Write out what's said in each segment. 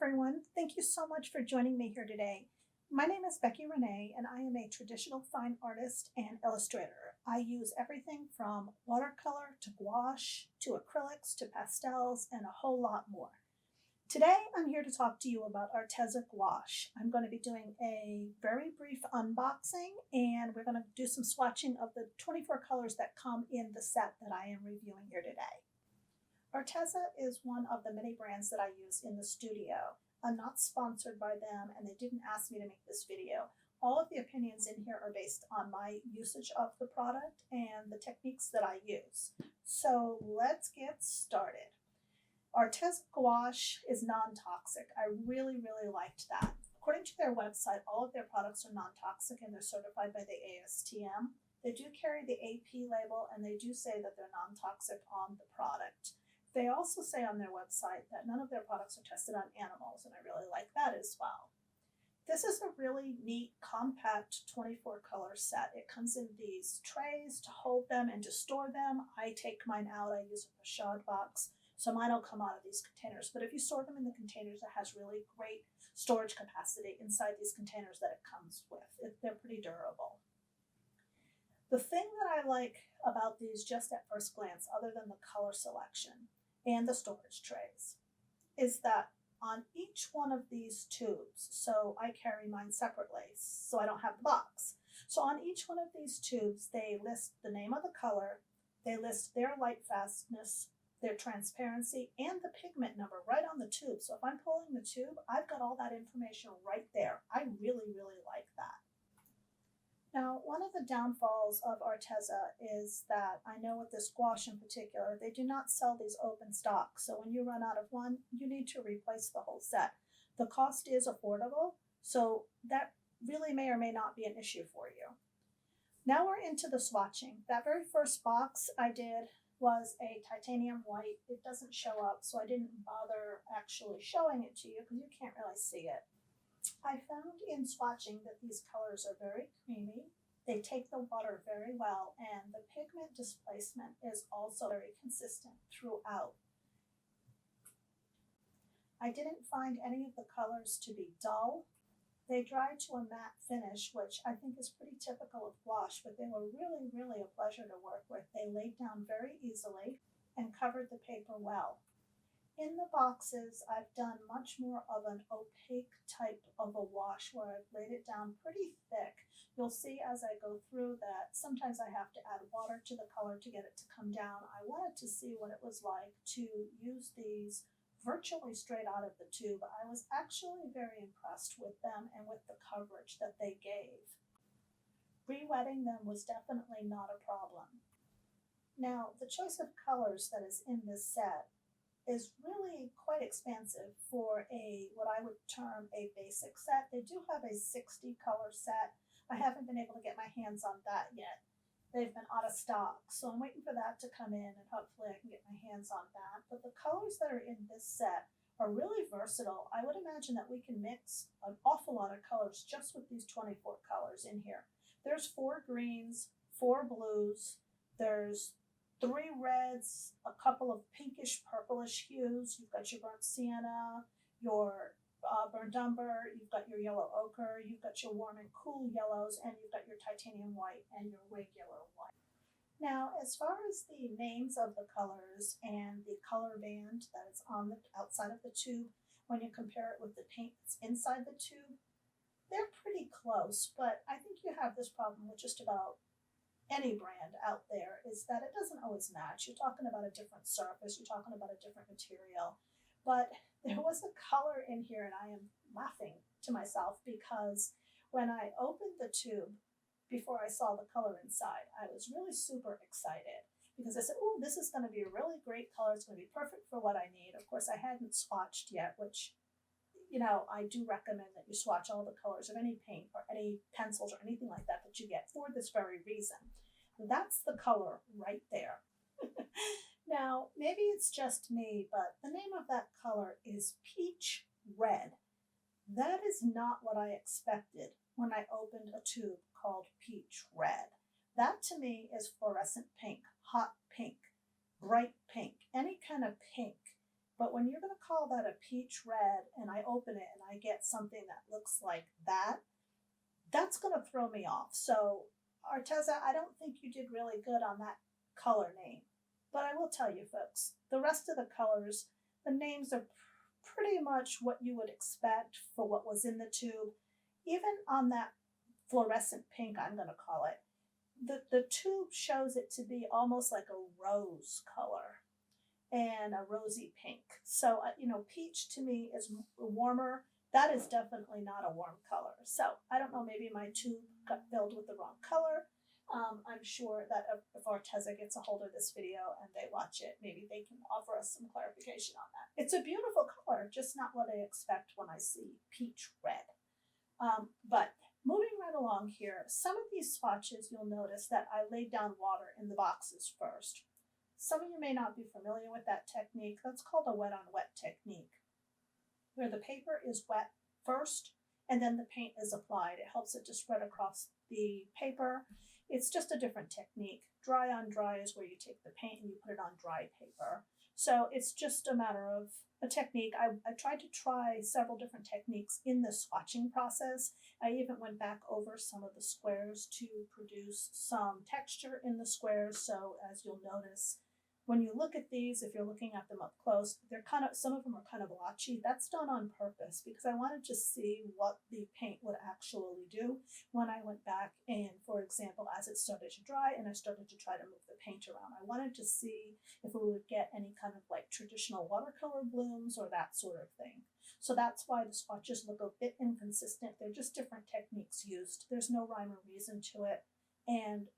everyone. Thank you so much for joining me here today. My name is Becky Renee, and I am a traditional fine artist and illustrator. I use everything from watercolor to gouache to acrylics to pastels and a whole lot more. Today, I'm here to talk to you about Arteza Gouache. I'm going to be doing a very brief unboxing, and we're going to do some swatching of the 24 colors that come in the set that I am reviewing here today. Arteza is one of the many brands that I use in the studio. I'm not sponsored by them, and they didn't ask me to make this video. All of the opinions in here are based on my usage of the product and the techniques that I use. So let's get started. Arteza Gouache is non-toxic. I really liked that. According to their website, all of their products are non-toxic and they're certified by the ASTM. They do carry the AP label, and they do say that they're non-toxic on the product. They also say on their website that none of their products are tested on animals, and I really like that as well. This is a really neat, compact 24 color set. It comes in these trays to hold them and to store them. I take mine out. I use a pochade box, so mine will come out of these containers. But if you store them in the containers, it has really great storage capacity inside these containers that it comes with. They're pretty durable. The thing that I like about these just at first glance, other than the color selection and the storage trays, is that on each one of these tubes, so I carry mine separately, so I don't have the box. So on each one of these tubes, they list the name of the color, they list their light fastness, their transparency, and the pigment number right on the tube. So if I'm pulling the tube, I've got all that information right there. I really like that. Now, one of the downfalls of Arteza is that I know with this gouache in particular, they do not sell these open stocks. So when you run out of one, you need to replace the whole set. The cost is affordable, so that really may or may not be an issue for you. Now we're into the swatching. That very first box I did was a titanium white. It doesn't show up, so I didn't bother actually showing it to you because you can't really see it. I found in swatching that these colors are very creamy. They take the water very well, and the pigment displacement is also very consistent throughout. I didn't find any of the colors to be dull. They dried to a matte finish, which I think is pretty typical of gouache, but they were really a pleasure to work with. They laid down very easily and covered the paper well. In the boxes, I've done much more of an opaque type of a wash where I've laid it down pretty thick. You'll see as I go through that sometimes I have to add water to the color to get it to come down. I wanted to see what it was like to use these virtually straight out of the tube. I was actually very impressed with them and with the coverage that they gave. Re-wetting them was definitely not a problem. Now, the choice of colors that is in this set is really quite expansive for what I would term a basic set. They do have a 60 color set. I haven't been able to get my hands on that yet. They've been out of stock, so I'm waiting for that to come in, and hopefully I can get my hands on that. But the colors that are in this set are really versatile. I would imagine that we can mix an awful lot of colors just with these 24 colors in here. There's 4 greens, 4 blues, there's 3 reds, a couple of pinkish purplish hues. You've got your burnt sienna, your burnt umber, you've got your yellow ochre, you've got your warm and cool yellows, and you've got your titanium white and your regular white. Now, as far as the names of the colors and the color band that is on the outside of the tube, when you compare it with the paint that's inside the tube, they're pretty close, but I think you have this problem with just about any brand out there, is that it doesn't always match. You're talking about a different surface, you're talking about a different material. But there was a color in here, and I am laughing to myself because when I opened the tube before I saw the color inside, I was really super excited because I said, oh, this is going to be a really great color. It's going to be perfect for what I need. Of course, I hadn't swatched yet, which, I do recommend that you swatch all the colors of any paint or any pencils or anything like that that you get for this very reason. That's the color right there. Now, maybe it's just me, but the name of that color is peach red. That is not what I expected when I opened a tube called peach red. That to me is fluorescent pink, hot pink, bright pink, any kind of pink But when you're going to call that a peach red and I open it and I get something that looks like that, that's going to throw me off. So Arteza, I don't think you did really good on that color name. But I will tell you folks, the rest of the colors, the names are pretty much what you would expect for what was in the tube. Even on that fluorescent pink, I'm going to call it, the tube shows it to be almost like a rose color and a rosy pink. So, peach to me is warmer. That is definitely not a warm color. So I don't know, maybe my tube got filled with the wrong color. I'm sure that if Arteza gets a hold of this video and they watch it, maybe they can offer us some clarification on that. It's a beautiful color, just not what I expect when I see peach red. But moving right along here, some of these swatches, you'll notice that I laid down water in the boxes first. Some of you may not be familiar with that technique. That's called a wet on wet technique, where the paper is wet first and then the paint is applied. It helps it to spread across the paper. It's just a different technique. Dry on dry is where you take the paint and you put it on dry paper. So it's just a matter of a technique. I tried to try several different techniques in the swatching process. I even went back over some of the squares to produce some texture in the squares. So as you'll notice, when you look at these, if you're looking at them up close, they're some of them are kind of blotchy. That's done on purpose because I wanted to see what the paint would actually do when I went back and, for example, as it started to dry and I started to try to move the paint around, I wanted to see if we would get any kind of like traditional watercolor blooms or that sort of thing. So that's why the swatches look a bit inconsistent. They're just different techniques used. There's no rhyme or reason to it. And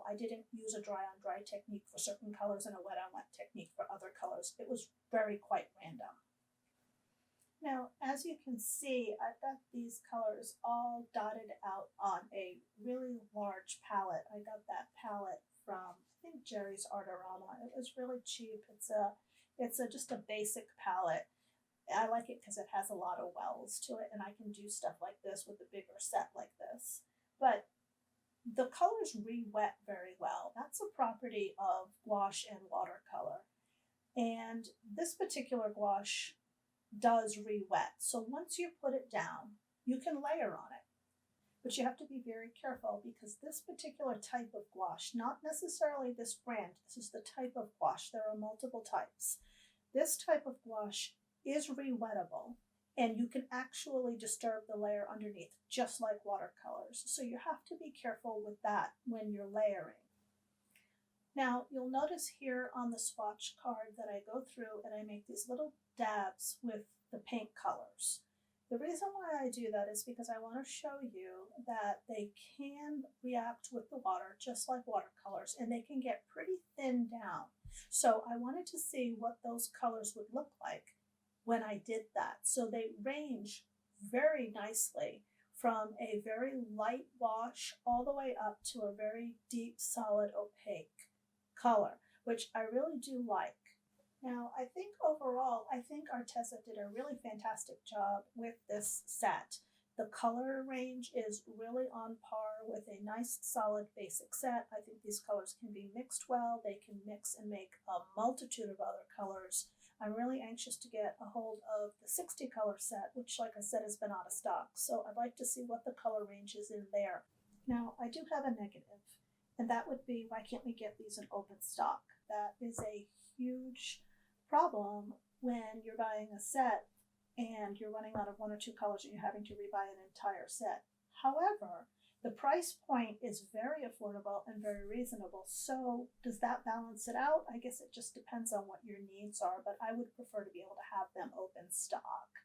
I didn't use a dry on dry technique for certain colors and a wet on wet technique for other colors. It was quite random. Now, as you can see, I've got these colors all dotted out on a really large palette. I got that palette from, I think, Jerry's Artorama. It was really cheap. It's just a basic palette. I like it because it has a lot of wells to it, and I can do stuff like this with a bigger set like this. But the colors re-wet very well. That's a property of gouache and watercolor. And this particular gouache does re-wet. So once you put it down, you can layer on it. But you have to be very careful because this particular type of gouache, not necessarily this brand, this is the type of gouache. There are multiple types. This type of gouache is re-wettable. And you can actually disturb the layer underneath, just like watercolors. So you have to be careful with that when you're layering. Now, you'll notice here on the swatch card that I go through and I make these little dabs with the paint colors. The reason why I do that is because I want to show you that they can react with the water, just like watercolors, and they can get pretty thin down. So I wanted to see what those colors would look like when I did that. So they range very nicely from a very light wash all the way up to a very deep, solid, opaque color, which I really do like. Now, I think overall, Arteza did a really fantastic job with this set. The color range is really on par with a nice, solid, basic set. I think these colors can be mixed well. They can mix and make a multitude of other colors. I'm really anxious to get a hold of the 60 color set, which, like I said, has been out of stock. So I'd like to see what the color range is in there. Now, I do have a negative, and that would be, why can't we get these in open stock? That is a huge problem when you're buying a set and you're running out of one or two colors and you're having to rebuy an entire set. However, the price point is very affordable and very reasonable. So does that balance it out? I guess it just depends on what your needs are, but I would prefer to be able to have them open stock.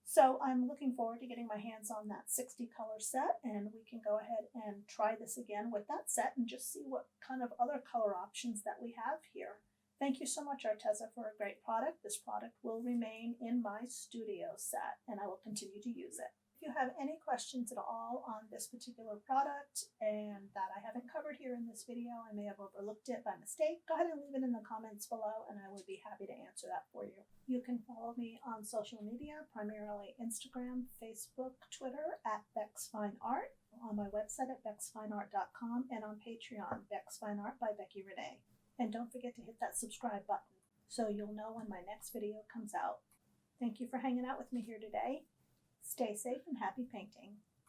So I'm looking forward to getting my hands on that 60 color set, and we can go ahead and try this again with that set and just see what kind of other color options that we have here. Thank you so much, Arteza, for a great product. This product will remain in my studio set, and I will continue to use it. If you have any questions at all on this particular product and that I haven't covered here in this video, I may have overlooked it by mistake, go ahead and leave it in the comments below and I would be happy to answer that for you. You can follow me on social media, primarily Instagram, Facebook, Twitter at BecksFineArt, on my website at BecksFineArt.com, and on Patreon, BecksFineArt by Becky Renee. And don't forget to hit that subscribe button so you'll know when my next video comes out. Thank you for hanging out with me here today. Stay safe and happy painting.